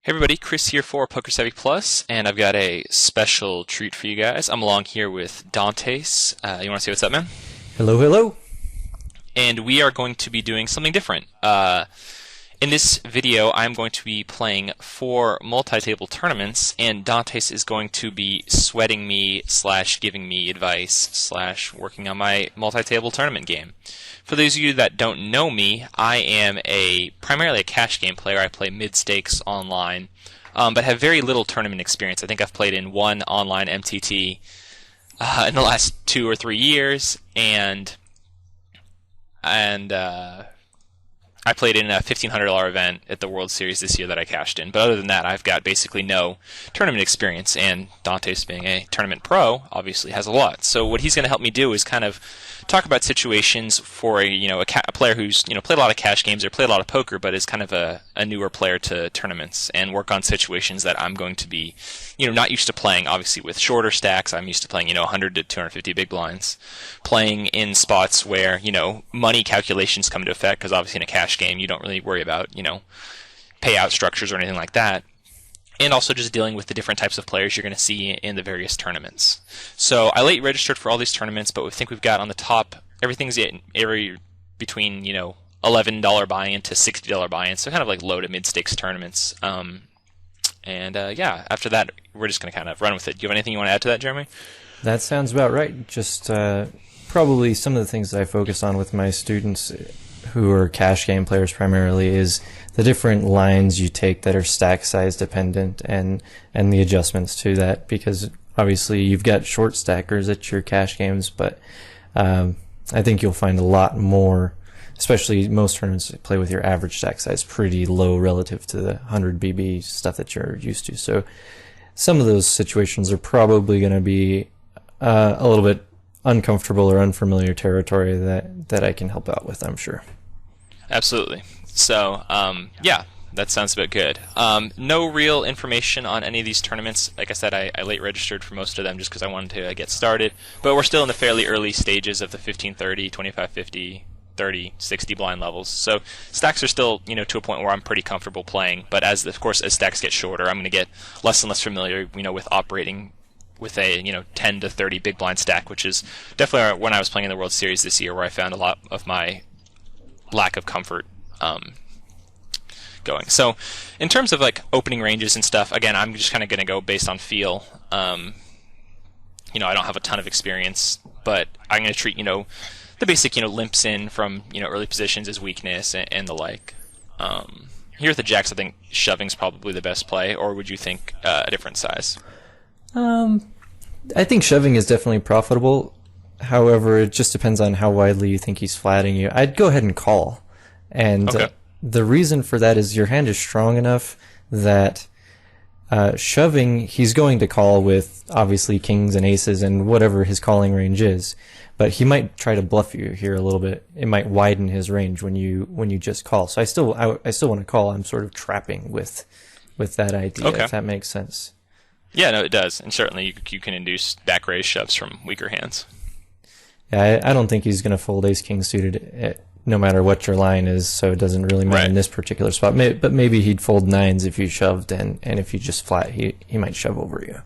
Hey everybody, Chris here for Poker Savvy Plus, and I've got a special treat for you guys. I'm along here with Dantes. You want to say what's up, man? Hello, hello. And we are going to be doing something different. In this video, I'm going to be playing 4 multi-table tournaments, and Dantes is going to be sweating me / giving me advice / working on my multi-table tournament game. For those of you that don't know me, I am primarily a cash game player. I play mid-stakes online, but have very little tournament experience. I think I've played in 1 online MTT in the last 2 or 3 years, and I played in a $1,500 event at the World Series this year that I cashed in. But other than that, I've got basically no tournament experience, and Dantes, being a tournament pro, obviously has a lot. So what he's going to help me do is kind of talk about situations for a player who's played a lot of cash games or played a lot of poker, but is kind of a newer player to tournaments, and work on situations that I'm going to be not used to playing. Obviously, with shorter stacks, I'm used to playing 100 to 250 big blinds, playing in spots where money calculations come into effect, because obviously in a cash game you don't really worry about payout structures or anything like that. And also just dealing with the different types of players you're going to see in the various tournaments. So I late registered for all these tournaments, but we think we've got on the top, everything's between $11 buy-in to $60 buy-in, so kind of like low to mid-stakes tournaments. Yeah, after that, we're just going to kind of run with it. Do you have anything you want to add to that, Jeremy? That sounds about right. Just probably some of the things that I focus on with my students who are cash game players primarily is the different lines you take that are stack size dependent, and the adjustments to that, because obviously you've got short stackers at your cash games, but I think you'll find a lot more, especially most tournaments play with your average stack size pretty low relative to the 100 BB stuff that you're used to. So some of those situations are probably going to be a little bit uncomfortable or unfamiliar territory that I can help out with, I'm sure. Absolutely. So, yeah, that sounds about good. No real information on any of these tournaments. Like I said, I late registered for most of them just because I wanted to get started. But we're still in the fairly early stages of the 1530, 2550, 30, 60 blind levels. So stacks are still, to a point where I'm pretty comfortable playing. But of course, as stacks get shorter, I'm going to get less and less familiar, with operating with a 10 to 30 big blind stack, which is definitely when I was playing in the World Series this year, where I found a lot of my lack of comfort going. So in terms of like opening ranges and stuff, again, I'm just kind of going to go based on feel. I don't have a ton of experience, but I'm going to treat the basic limps in from early positions as weakness and the like. Here with the jacks, I think shoving's probably the best play, or would you think a different size? I think shoving is definitely profitable. However, it just depends on how widely you think he's flatting you. I'd go ahead and call. And okay. The reason for that is your hand is strong enough that shoving, he's going to call with obviously kings and aces and whatever his calling range is. But he might try to bluff you here a little bit. It might widen his range when you just call. So I still want to call. I'm sort of trapping with that idea, okay, if that makes sense. Yeah, no, it does. And certainly you can induce back raise shoves from weaker hands. Yeah, I don't think he's going to fold ace-king suited no matter what your line is, so it doesn't really matter in this particular spot. But maybe he'd fold nines if you shoved, and if you just flat, he might shove over you.